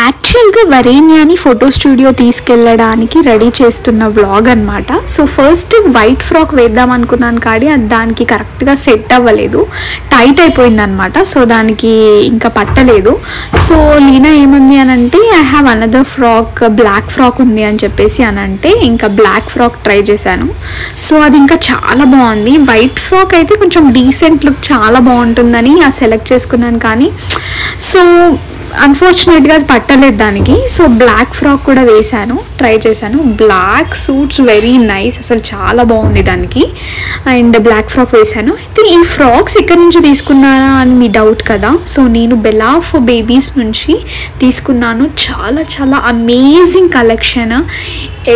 యాక్చువల్గా వరేణ్యాని photo studio తీసుకెళ్ళడానికి ready చేస్తున్న వ్లాగ్ అనమాట. సో ఫస్ట్ వైట్ ఫ్రాక్ వేద్దాం అనుకున్నాను కానీ అది దానికి కరెక్ట్గా సెట్ అవ్వలేదు, టైట్ అయిపోయింది అనమాట. సో దానికి ఇంకా పట్టలేదు. సో లీనా ఏమంది అని అంటే I have another frock, black frock ఉంది అని చెప్పేసి అని అంటే ఇంకా బ్లాక్ ఫ్రాక్ ట్రై చేశాను. సో అది ఇంకా చాలా బాగుంది. వైట్ ఫ్రాక్ అయితే కొంచెం డీసెంట్ లుక్ చాలా బాగుంటుందని సెలెక్ట్ చేసుకున్నాను కానీ సో అన్ఫార్చునేట్గా అది పట్టలేదు దానికి. సో బ్లాక్ ఫ్రాక్ కూడా వేశాను, ట్రై చేశాను. బ్లాక్ సూట్స్ వెరీ నైస్, అసలు చాలా బాగుంది దానికి. అండ్ బ్లాక్ ఫ్రాక్ వేశాను. అయితే ఈ ఫ్రాక్స్ ఎక్కడి నుంచి తీసుకున్నారా అని మీ డౌట్ కదా. సో నేను బెలా ఫర్ బేబీస్ నుంచి తీసుకున్నాను. చాలా చాలా amazing collection.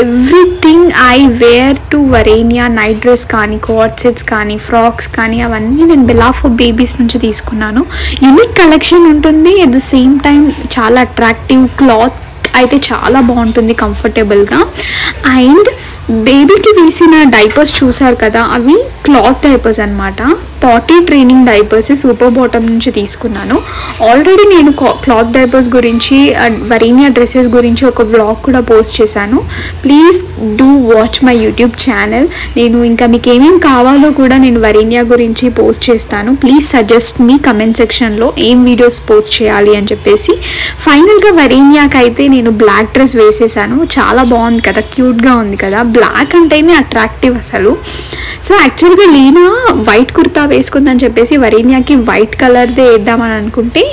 Everything I wear to Varenya, night dress కానీ, కోట్ సెట్స్ కానీ, ఫ్రాక్స్ కానీ అవన్నీ నేను బెలా ఫర్ బేబీస్ నుంచి తీసుకున్నాను. యూనిక్ కలెక్షన్ ఉంటుంది, అట్ ద సేమ్ టైం చాలా అట్రాక్టివ్. క్లాత్ అయితే చాలా బాగుంటుంది, కంఫర్టబుల్గా. అండ్ బేబీకి వేసిన డైపర్స్ చూసారు కదా, అవి క్లాత్ డైపర్స్ అనమాట. పాటీ ట్రైనింగ్ డైపర్స్ సూపర్ బాటమ్ నుంచి తీసుకున్నాను. ఆల్రెడీ నేను క్లాత్ డైపర్స్ గురించి, వరేణ్యా డ్రెస్సెస్ గురించి ఒక వ్లాగ్ కూడా పోస్ట్ చేశాను. Please do watch my YouTube channel. నేను ఇంకా మీకు ఏమేమి కావాలో కూడా నేను వరేణ్యా గురించి పోస్ట్ చేస్తాను. ప్లీజ్ సజెస్ట్ మీ కమెంట్ సెక్షన్లో ఏం వీడియోస్ పోస్ట్ చేయాలి అని చెప్పేసి. ఫైనల్గా వరేణ్యాకి అయితే నేను బ్లాక్ డ్రెస్ వేసేసాను. చాలా బాగుంది కదా, క్యూట్గా ఉంది కదా. బ్లాక్ అంటేనే అట్రాక్టివ్ అసలు. సో యాక్చువల్గా లీనా వైట్ కుర్తా వేసుకుందని చెప్పేసి వరేణ్యాకి వైట్ కలర్దే వేద్దామని అనుకుంటే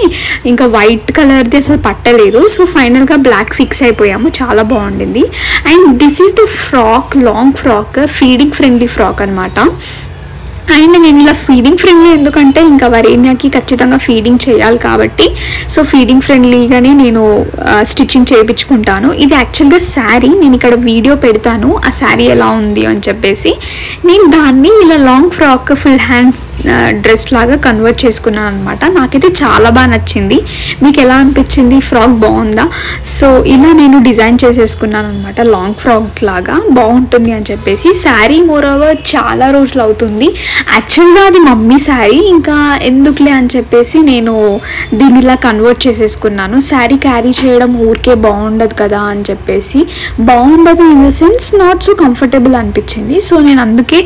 ఇంకా వైట్ కలర్ది అసలు పట్టలేదు. సో ఫైనల్గా బ్లాక్ ఫిక్స్ అయిపోయాము. చాలా బాగుండింది. And this is the frock, long frock, feeding friendly frock అనమాట. అండ్ నేను ఇలా ఫీడింగ్ ఫ్రెండ్లీ ఎందుకంటే ఇంకా వరేణ్యాకి ఖచ్చితంగా ఫీడింగ్ చేయాలి కాబట్టి సో ఫీడింగ్ ఫ్రెండ్లీగానే నేను స్టిచ్చింగ్ చేయించుకుంటాను. ఇది యాక్చువల్గా శారీ, నేను ఇక్కడ వీడియో పెడతాను ఆ శారీ ఎలా ఉంది అని చెప్పేసి. నేను దాన్ని ఇలా long frock, full hand dress లాగా కన్వర్ట్ చేసుకున్నాను అనమాట. నాకైతే చాలా బాగా నచ్చింది. మీకు ఎలా అనిపించింది? ఫ్రాక్ బాగుందా? సో ఇలా నేను డిజైన్ చేసేసుకున్నాను అనమాట, లాంగ్ ఫ్రాక్ లాగా బాగుంటుంది అని చెప్పేసి. శారీ మోర్ ఓవర్ చాలా రోజులు అవుతుంది. యాక్చువల్గా అది మమ్మీ శారీ, ఇంకా ఎందుకులే అని చెప్పేసి నేను దీన్ని ఇలా కన్వర్ట్ చేసేసుకున్నాను. శారీ క్యారీ చేయడం ఊరికే బాగుండదు కదా అని చెప్పేసి. బాగుండదు in the sense not so comfortable అనిపించింది. సో నేను అందుకే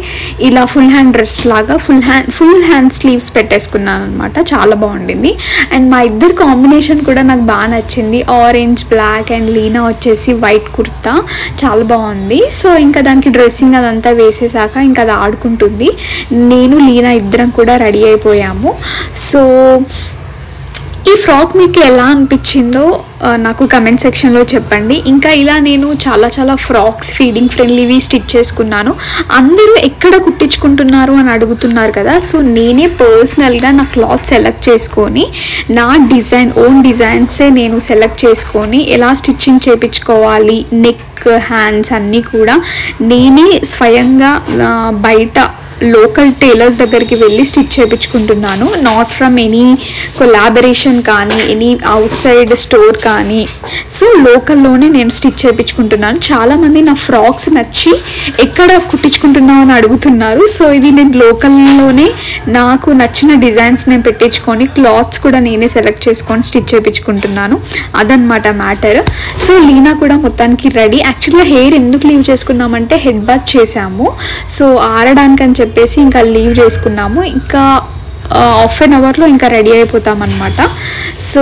ఇలా ఫుల్ హ్యాండ్ డ్రెస్ లాగా ఫుల్ హ్యాండ్ స్లీవ్స్ పెట్టేసుకున్నాను అనమాట. చాలా బాగుండింది. అండ్ మా ఇద్దరు కాంబినేషన్ కూడా నాకు బాగా నచ్చింది. ఆరెంజ్, బ్లాక్ అండ్ లీనా వచ్చేసి వైట్ కుర్తా చాలా బాగుంది. సో ఇంకా దానికి డ్రెస్సింగ్ అదంతా వేసేసాక ఇంకా అది ఆడుకుంటుంది. నేను లీనా ఇద్దరం కూడా రెడీ అయిపోయాము. సో ఈ ఫ్రాక్ మీకు ఎలా అనిపించిందో నాకు కమెంట్ సెక్షన్లో చెప్పండి. ఇంకా ఇలా నేను చాలా ఫ్రాక్స్ ఫీడింగ్ ఫ్రెండ్లీవి స్టిచ్ చేసుకున్నాను. అందరూ ఎక్కడ కుట్టించుకుంటున్నారు అని అడుగుతున్నారు కదా. సో నేనే పర్సనల్గా నా క్లాత్ సెలెక్ట్ చేసుకొని నా ఓన్ డిజైన్సే నేను సెలెక్ట్ చేసుకొని ఎలా స్టిచ్చింగ్ చేయించుకోవాలి, నెక్, హ్యాండ్స్ అన్నీ కూడా నేనే స్వయంగా బయట లోకల్ టైలర్స్ దగ్గరికి వెళ్ళి స్టిచ్ చేయించుకుంటున్నాను. నాట్ ఫ్రమ్ ఎనీ కొలాబరేషన్ కానీ, ఎనీ అవుట్ సైడ్ స్టోర్ కానీ. సో లోకల్లోనే నేను స్టిచ్ చేయించుకుంటున్నాను. చాలామంది నా ఫ్రాక్స్ నచ్చి ఎక్కడ కుట్టించుకుంటున్నావు అని అడుగుతున్నారు. సో ఇది నేను లోకల్లోనే నాకు నచ్చిన డిజైన్స్ నేను పెట్టించుకొని క్లాత్స్ కూడా నేనే సెలెక్ట్ చేసుకొని స్టిచ్ చేయించుకుంటున్నాను. అదనమాట మ్యాటర్. సో లీనా కూడా మొత్తానికి రెడీ. యాక్చువల్గా హెయిర్ ఎందుకు లీవ్ చేసుకున్నామంటే హెడ్ బాత్ చేసాము. సో ఆరడానికి అని చెప్పేసి ఇంకా లీవ్ చేసుకున్నాము. ఇంకా హాఫ్ అన్ అవర్లో ఇంకా రెడీ అయిపోతాం అనమాట. So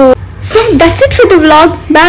that's it for the vlog. Bye.